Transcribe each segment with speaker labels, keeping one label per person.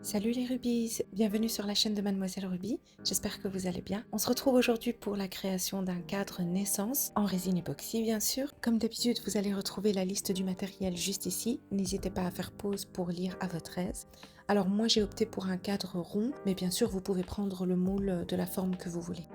Speaker 1: Salut les Rubies, bienvenue sur la chaîne de Mademoiselle Ruby, j'espère que vous allez bien. On se retrouve aujourd'hui pour la création d'un cadre naissance en résine époxy bien sûr. Comme d'habitude, vous allez retrouver la liste du matériel juste ici, n'hésitez pas à faire pause pour lire à votre aise. Alors moi j'ai opté pour un cadre rond, mais bien sûr vous pouvez prendre le moule de la forme que vous voulez.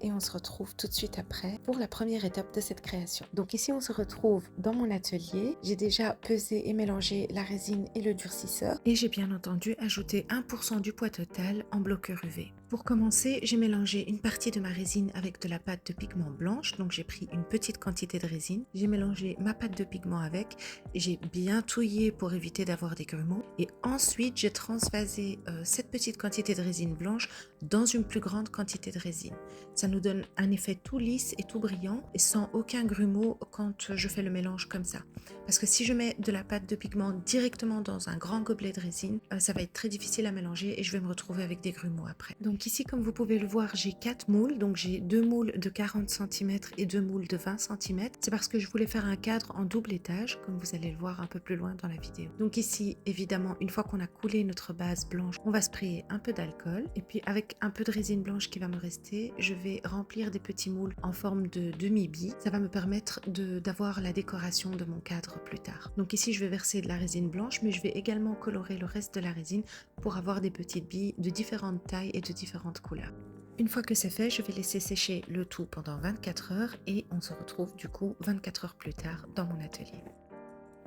Speaker 1: Et on se retrouve tout de suite après pour la première étape de cette création. Donc ici on se retrouve dans mon atelier, j'ai déjà pesé et mélangé la résine et le durcisseur et j'ai bien entendu ajouté 1% du poids total en bloqueur UV. Pour commencer, j'ai mélangé une partie de ma résine avec de la pâte de pigment blanche, donc j'ai pris une petite quantité de résine, j'ai mélangé ma pâte de pigment avec, j'ai bien touillé pour éviter d'avoir des grumeaux et ensuite j'ai transvasé cette petite quantité de résine blanche dans une plus grande quantité de résine. Ça nous donne un effet tout lisse et tout brillant et sans aucun grumeau quand je fais le mélange comme ça. Parce que si je mets de la pâte de pigment directement dans un grand gobelet de résine, ça va être très difficile à mélanger et je vais me retrouver avec des grumeaux après. Donc ici, comme vous pouvez le voir, j'ai 4 moules. Donc j'ai 2 moules de 40 cm et 2 moules de 20 cm. C'est parce que je voulais faire un cadre en double étage, comme vous allez le voir un peu plus loin dans la vidéo. Donc ici, évidemment, une fois qu'on a coulé notre base blanche, on va sprayer un peu d'alcool. Et puis avec un peu de résine blanche qui va me rester, je vais remplir des petits moules en forme de demi-bille. Ça va me permettre d'avoir la décoration de mon cadre plus tard. Donc ici, je vais verser de la résine blanche, mais je vais également colorer le reste de la résine pour avoir des petites billes de différentes tailles et de différentes couleurs. Une fois que c'est fait, je vais laisser sécher le tout pendant 24 heures et on se retrouve du coup 24 heures plus tard dans mon atelier.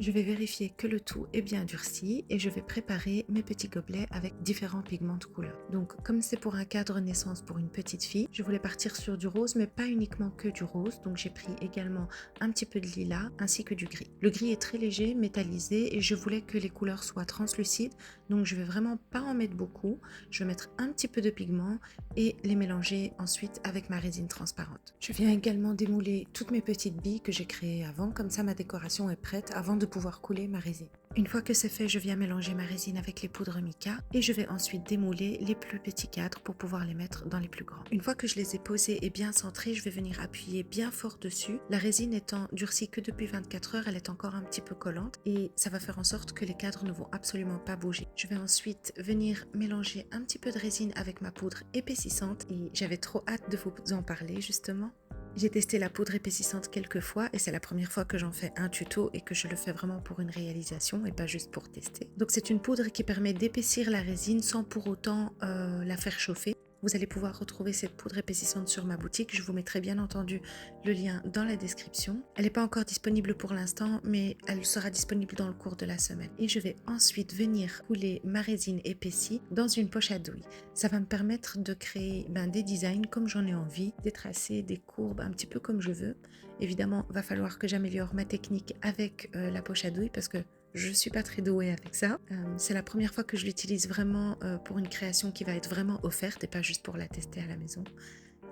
Speaker 1: Je vais vérifier que le tout est bien durci et je vais préparer mes petits gobelets avec différents pigments de couleur. Donc comme c'est pour un cadre naissance pour une petite fille, je voulais partir sur du rose mais pas uniquement que du rose, donc j'ai pris également un petit peu de lilas ainsi que du gris. Le gris est très léger, métallisé et je voulais que les couleurs soient translucides, donc je vais vraiment pas en mettre beaucoup, je vais mettre un petit peu de pigment et les mélanger ensuite avec ma résine transparente. Je viens également démouler toutes mes petites billes que j'ai créées avant, comme ça ma décoration est prête avant de pouvoir couler ma résine. Une fois que c'est fait, je viens mélanger ma résine avec les poudres mica et je vais ensuite démouler les plus petits cadres pour pouvoir les mettre dans les plus grands. Une fois que je les ai posés et bien centrés, je vais venir appuyer bien fort dessus. La résine étant durcie que depuis 24 heures, elle est encore un petit peu collante et ça va faire en sorte que les cadres ne vont absolument pas bouger. Je vais ensuite venir mélanger un petit peu de résine avec ma poudre épaississante et j'avais trop hâte de vous en parler justement. J'ai testé la poudre épaississante quelques fois et c'est la première fois que j'en fais un tuto et que je le fais vraiment pour une réalisation et pas juste pour tester. Donc c'est une poudre qui permet d'épaissir la résine sans pour autant la faire chauffer. Vous allez pouvoir retrouver cette poudre épaississante sur ma boutique. Je vous mettrai bien entendu le lien dans la description. Elle n'est pas encore disponible pour l'instant, mais elle sera disponible dans le cours de la semaine. Et je vais ensuite venir couler ma résine épaissie dans une poche à douille. Ça va me permettre de créer des designs comme j'en ai envie, des tracés, des courbes, un petit peu comme je veux. Évidemment, il va falloir que j'améliore ma technique avec la poche à douille parce que je suis pas très douée avec ça. C'est la première fois que je l'utilise vraiment pour une création qui va être vraiment offerte et pas juste pour la tester à la maison.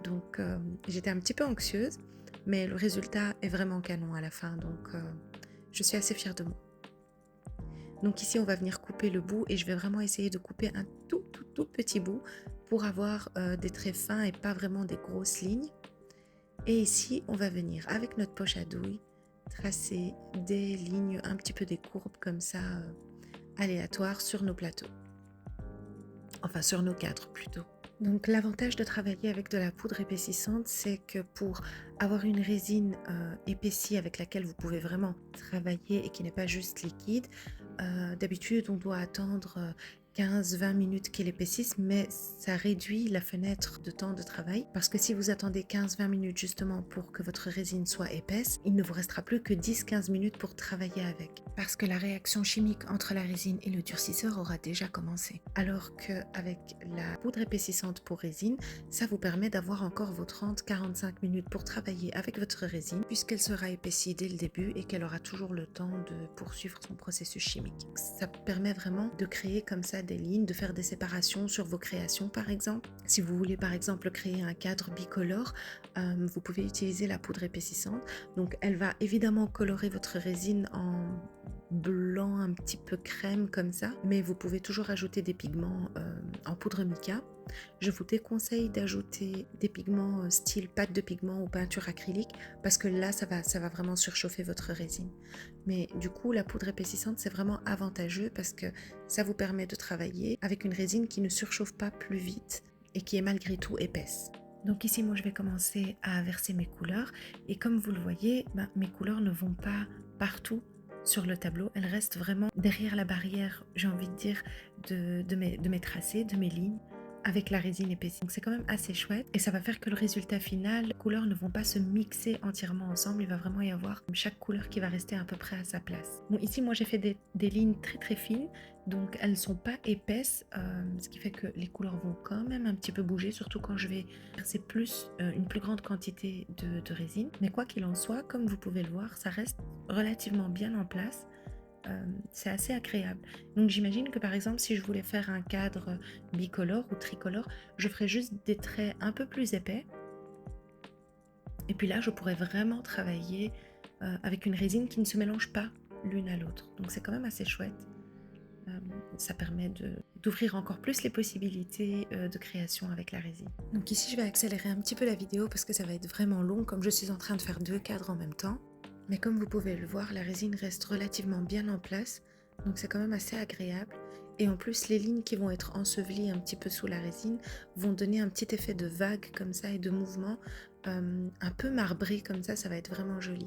Speaker 1: Donc j'étais un petit peu anxieuse, mais le résultat est vraiment canon à la fin, donc je suis assez fière de moi. Donc ici on va venir couper le bout et je vais vraiment essayer de couper un tout petit bout pour avoir des traits fins et pas vraiment des grosses lignes. Et ici on va venir avec notre poche à douille tracer des lignes, un petit peu des courbes comme ça aléatoires sur nos plateaux. Enfin sur nos cadres plutôt. Donc l'avantage de travailler avec de la poudre épaississante, c'est que pour avoir une résine épaissie avec laquelle vous pouvez vraiment travailler et qui n'est pas juste liquide, d'habitude on doit attendre 15-20 minutes qu'elle épaississe, mais ça réduit la fenêtre de temps de travail parce que si vous attendez 15-20 minutes justement pour que votre résine soit épaisse, il ne vous restera plus que 10-15 minutes pour travailler avec parce que la réaction chimique entre la résine et le durcisseur aura déjà commencé. Alors qu'avec la poudre épaississante pour résine, ça vous permet d'avoir encore vos 30-45 minutes pour travailler avec votre résine puisqu'elle sera épaissie dès le début et qu'elle aura toujours le temps de poursuivre son processus chimique. Ça permet vraiment de créer comme ça des lignes, de faire des séparations sur vos créations par exemple. Si vous voulez par exemple créer un cadre bicolore, vous pouvez utiliser la poudre épaississante. Donc elle va évidemment colorer votre résine blanc, un petit peu crème comme ça. Mais vous pouvez toujours ajouter des pigments en poudre mica. Je vous déconseille d'ajouter des pigments style pâte de pigment ou peinture acrylique parce que là, ça va vraiment surchauffer votre résine. Mais du coup, la poudre épaississante, c'est vraiment avantageux parce que ça vous permet de travailler avec une résine qui ne surchauffe pas plus vite et qui est malgré tout épaisse. Donc ici, moi, je vais commencer à verser mes couleurs et comme vous le voyez, mes couleurs ne vont pas partout sur le tableau, elles restent vraiment derrière la barrière, j'ai envie de dire, de mes tracés, de mes lignes, avec la résine épaissie. Donc c'est quand même assez chouette et ça va faire que le résultat final, les couleurs ne vont pas se mixer entièrement ensemble, il va vraiment y avoir chaque couleur qui va rester à peu près à sa place. Bon, ici moi j'ai fait des lignes très très fines, donc elles ne sont pas épaisses, ce qui fait que les couleurs vont quand même un petit peu bouger, surtout quand je vais verser une plus grande quantité de résine. Mais quoi qu'il en soit, comme vous pouvez le voir, ça reste relativement bien en place. C'est assez agréable. Donc j'imagine que par exemple si je voulais faire un cadre bicolore ou tricolore, je ferais juste des traits un peu plus épais. Et puis là je pourrais vraiment travailler avec une résine qui ne se mélange pas l'une à l'autre. Donc c'est quand même assez chouette. Ça permet d'ouvrir encore plus les possibilités de création avec la résine. Donc ici je vais accélérer un petit peu la vidéo parce que ça va être vraiment long comme je suis en train de faire 2 cadres en même temps. Mais comme vous pouvez le voir, la résine reste relativement bien en place, donc c'est quand même assez agréable. Et en plus, les lignes qui vont être ensevelies un petit peu sous la résine vont donner un petit effet de vague comme ça et de mouvement un peu marbré comme ça va être vraiment joli.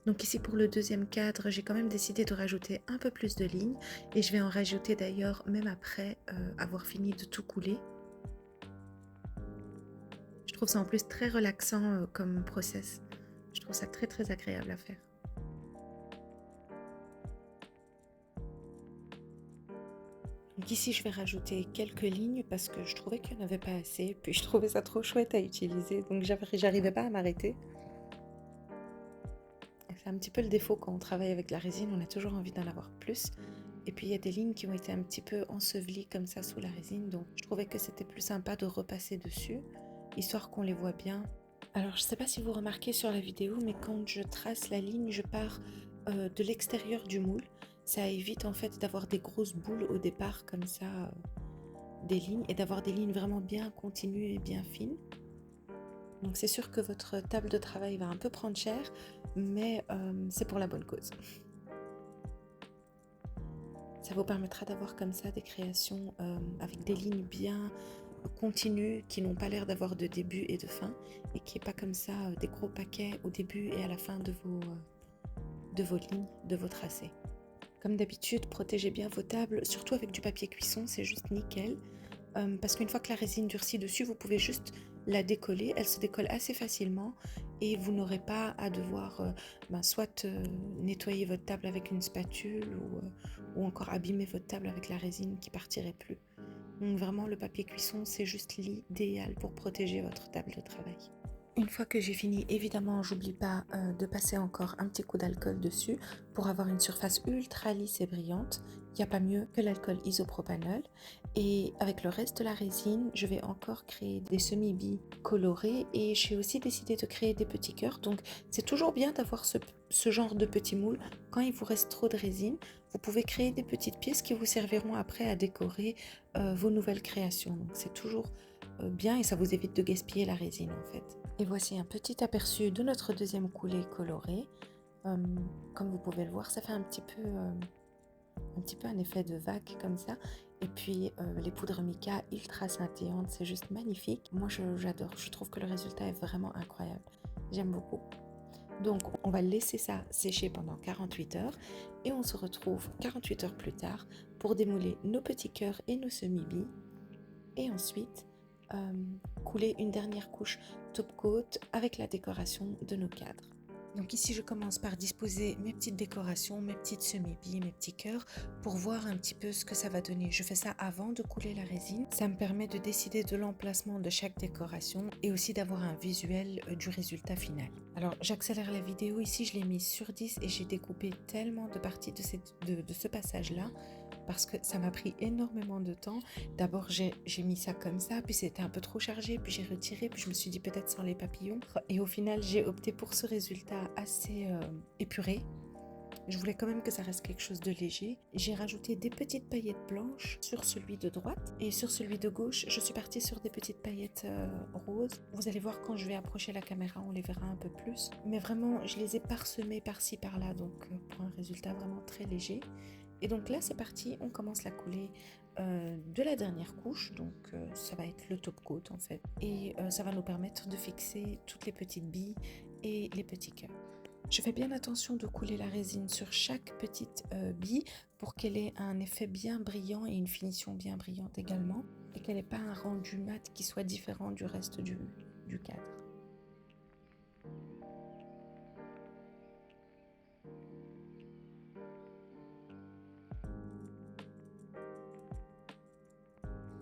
Speaker 1: Donc ici pour le deuxième cadre, j'ai quand même décidé de rajouter un peu plus de lignes et je vais en rajouter d'ailleurs même après avoir fini de tout couler. Je trouve ça en plus très relaxant comme process. Je trouve ça très très agréable à faire. Donc ici, je vais rajouter quelques lignes parce que je trouvais qu'il n'y en avait pas assez. Puis je trouvais ça trop chouette à utiliser, donc j'arrivais pas à m'arrêter. C'est un petit peu le défaut quand on travaille avec la résine, on a toujours envie d'en avoir plus. Et puis il y a des lignes qui ont été un petit peu ensevelies comme ça sous la résine, donc je trouvais que c'était plus sympa de repasser dessus, histoire qu'on les voit bien. Alors je ne sais pas si vous remarquez sur la vidéo, mais quand je trace la ligne, je pars de l'extérieur du moule. Ça évite en fait d'avoir des grosses boules au départ comme ça, des lignes, et d'avoir des lignes vraiment bien continues et bien fines. Donc c'est sûr que votre table de travail va un peu prendre cher, mais c'est pour la bonne cause. Ça vous permettra d'avoir comme ça des créations avec des lignes bien continues qui n'ont pas l'air d'avoir de début et de fin et qui n'est pas comme ça des gros paquets au début et à la fin de vos lignes, de vos tracés. Comme d'habitude, protégez bien vos tables, surtout avec du papier cuisson, c'est juste nickel. Parce qu'une fois que la résine durcit dessus, vous pouvez juste la décoller, elle se décolle assez facilement et vous n'aurez pas à devoir soit nettoyer votre table avec une spatule ou encore abîmer votre table avec la résine qui partirait plus. Donc vraiment le papier cuisson c'est juste l'idéal pour protéger votre table de travail. Une fois que j'ai fini, évidemment, j'oublie pas de passer encore un petit coup d'alcool dessus pour avoir une surface ultra lisse et brillante. Il n'y a pas mieux que l'alcool isopropanol. Et avec le reste de la résine, je vais encore créer des semi-billes colorées et j'ai aussi décidé de créer des petits cœurs. Donc c'est toujours bien d'avoir ce genre de petits moules. Quand il vous reste trop de résine, vous pouvez créer des petites pièces qui vous serviront après à décorer vos nouvelles créations. Donc c'est toujours bien et ça vous évite de gaspiller la résine en fait. Et voici un petit aperçu de notre deuxième coulée colorée. Comme vous pouvez le voir, ça fait un petit peu un effet de vague comme ça. Et puis les poudres mica ultra scintillantes, c'est juste magnifique. Moi j'adore, je trouve que le résultat est vraiment incroyable. J'aime beaucoup. Donc on va laisser ça sécher pendant 48 heures et on se retrouve 48 heures plus tard pour démouler nos petits cœurs et nos semi-billes. Et ensuite couler une dernière couche top coat avec la décoration de nos cadres. Donc ici je commence par disposer mes petites décorations, mes petites semi-billes, mes petits cœurs pour voir un petit peu ce que ça va donner. Je fais ça avant de couler la résine. Ça me permet de décider de l'emplacement de chaque décoration et aussi d'avoir un visuel du résultat final. Alors j'accélère la vidéo, ici je l'ai mise sur 10 et j'ai découpé tellement de parties de ce passage-là parce que ça m'a pris énormément de temps. D'abord j'ai mis ça comme ça, puis c'était un peu trop chargé, puis j'ai retiré, puis je me suis dit peut-être sans les papillons. Et au final j'ai opté pour ce résultat assez épuré. Je voulais quand même que ça reste quelque chose de léger. J'ai rajouté des petites paillettes blanches sur celui de droite et sur celui de gauche, je suis partie sur des petites paillettes roses. Vous allez voir quand je vais approcher la caméra, on les verra un peu plus. Mais vraiment, je les ai parsemées par-ci par-là, donc pour un résultat vraiment très léger. Et donc là, c'est parti, on commence la coulée de la dernière couche, donc ça va être le top coat en fait. Et ça va nous permettre de fixer toutes les petites billes et les petits cœurs. Je fais bien attention de couler la résine sur chaque petite bille pour qu'elle ait un effet bien brillant et une finition bien brillante également, et qu'elle n'ait pas un rendu mat qui soit différent du reste du cadre.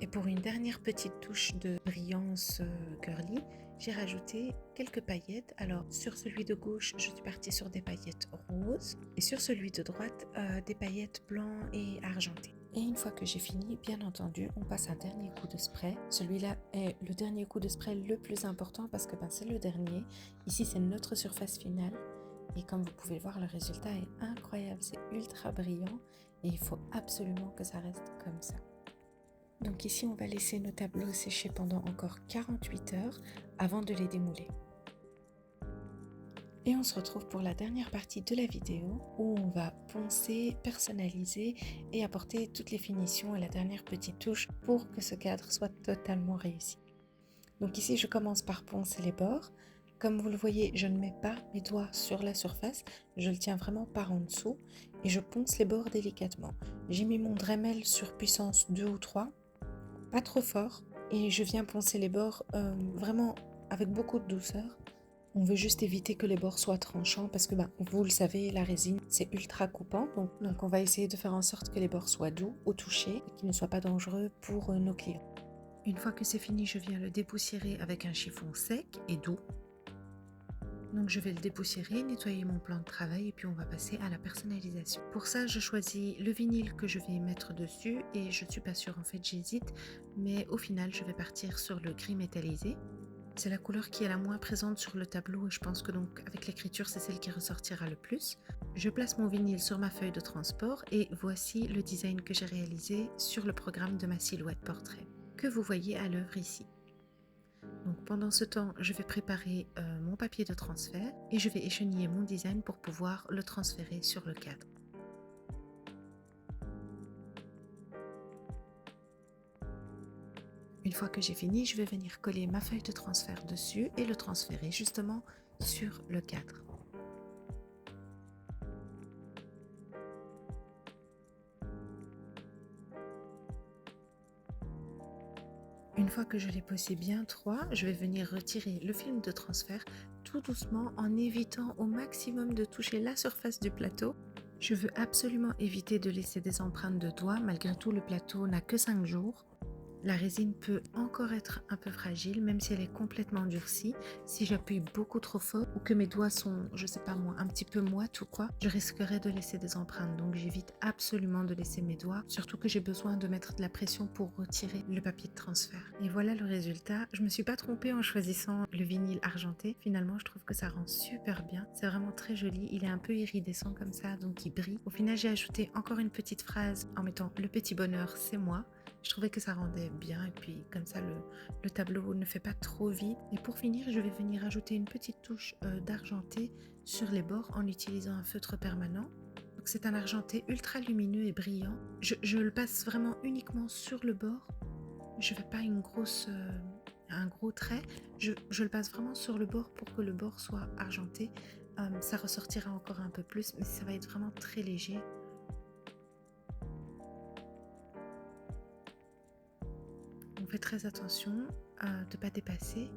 Speaker 1: Et pour une dernière petite touche de brillance girly, j'ai rajouté quelques paillettes. Alors sur celui de gauche, je suis partie sur des paillettes roses et sur celui de droite, des paillettes blancs et argentées. Et une fois que j'ai fini, bien entendu, on passe un dernier coup de spray. Celui-là est le dernier coup de spray le plus important parce que c'est le dernier. Ici, c'est notre surface finale. Et comme vous pouvez le voir, le résultat est incroyable. C'est ultra brillant et il faut absolument que ça reste comme ça. Donc ici, on va laisser nos tableaux sécher pendant encore 48 heures avant de les démouler. Et on se retrouve pour la dernière partie de la vidéo où on va poncer, personnaliser et apporter toutes les finitions et la dernière petite touche pour que ce cadre soit totalement réussi. Donc ici, je commence par poncer les bords. Comme vous le voyez, je ne mets pas mes doigts sur la surface, je le tiens vraiment par en dessous et je ponce les bords délicatement. J'ai mis mon Dremel sur puissance 2 ou 3. Pas trop fort, et je viens poncer les bords vraiment avec beaucoup de douceur. On veut juste éviter que les bords soient tranchants parce que vous le savez, la résine c'est ultra coupant, donc on va essayer de faire en sorte que les bords soient doux au toucher et qu'ils ne soient pas dangereux pour nos clients. Une fois que c'est fini, je viens le dépoussiérer avec un chiffon sec et doux. Donc je vais le dépoussiérer, nettoyer mon plan de travail et puis on va passer à la personnalisation. Pour ça, je choisis le vinyle que je vais mettre dessus et je suis pas sûre, en fait j'hésite, mais au final je vais partir sur le gris métallisé. C'est la couleur qui est la moins présente sur le tableau et je pense que donc avec l'écriture c'est celle qui ressortira le plus. Je place mon vinyle sur ma feuille de transport et voici le design que j'ai réalisé sur le programme de ma silhouette portrait, que vous voyez à l'œuvre ici. Donc pendant ce temps, je vais préparer mon papier de transfert et je vais écheniller mon design pour pouvoir le transférer sur le cadre. Une fois que j'ai fini, je vais venir coller ma feuille de transfert dessus et le transférer justement sur le cadre. Une fois que je l'ai posé bien droit, je vais venir retirer le film de transfert tout doucement en évitant au maximum de toucher la surface du plateau. Je veux absolument éviter de laisser des empreintes de doigts, malgré tout le plateau n'a que 5 jours. La résine peut encore être un peu fragile, même si elle est complètement durcie. Si j'appuie beaucoup trop fort ou que mes doigts sont, je sais pas moi, un petit peu moites ou quoi, je risquerais de laisser des empreintes. Donc j'évite absolument de laisser mes doigts, surtout que j'ai besoin de mettre de la pression pour retirer le papier de transfert. Et voilà le résultat. Je me suis pas trompée en choisissant le vinyle argenté. Finalement, je trouve que ça rend super bien. C'est vraiment très joli. Il est un peu iridescent comme ça, donc il brille. Au final, j'ai ajouté encore une petite phrase en mettant le petit bonheur, c'est moi. Je trouvais que ça rendait bien et puis comme ça le tableau ne fait pas trop vide. Et pour finir, je vais venir ajouter une petite touche d'argenté sur les bords en utilisant un feutre permanent. Donc c'est un argenté ultra lumineux et brillant. Je le passe vraiment uniquement sur le bord. Je ne fais pas un gros trait. Je le passe vraiment sur le bord pour que le bord soit argenté. Ça ressortira encore un peu plus, mais ça va être vraiment très léger. On fait très attention de ne pas dépasser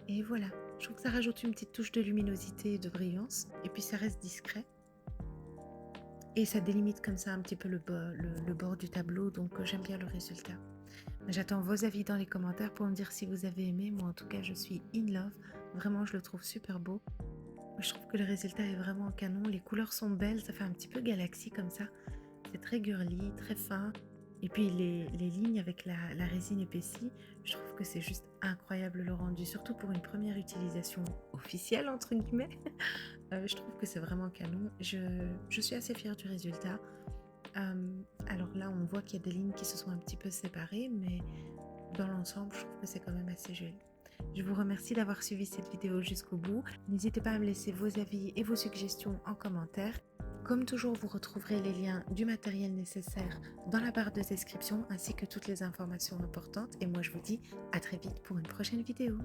Speaker 1: et voilà, je trouve que ça rajoute une petite touche de luminosité et de brillance et puis ça reste discret et ça délimite comme ça un petit peu le bord du tableau, donc j'aime bien le résultat. J'attends vos avis dans les commentaires pour me dire si vous avez aimé. Moi en tout cas je suis in love, vraiment je le trouve super beau. Je trouve que le résultat est vraiment canon, les couleurs sont belles, ça fait un petit peu galaxie comme ça, c'est très girly, très fin. Et puis les lignes avec la résine épaissie, je trouve que c'est juste incroyable le rendu, surtout pour une première utilisation officielle entre guillemets. Je trouve que c'est vraiment canon. Je suis assez fière du résultat. Alors là, on voit qu'il y a des lignes qui se sont un petit peu séparées, mais dans l'ensemble, je trouve que c'est quand même assez joli. Je vous remercie d'avoir suivi cette vidéo jusqu'au bout. N'hésitez pas à me laisser vos avis et vos suggestions en commentaire. Comme toujours, vous retrouverez les liens du matériel nécessaire dans la barre de description ainsi que toutes les informations importantes. Et moi, je vous dis à très vite pour une prochaine vidéo.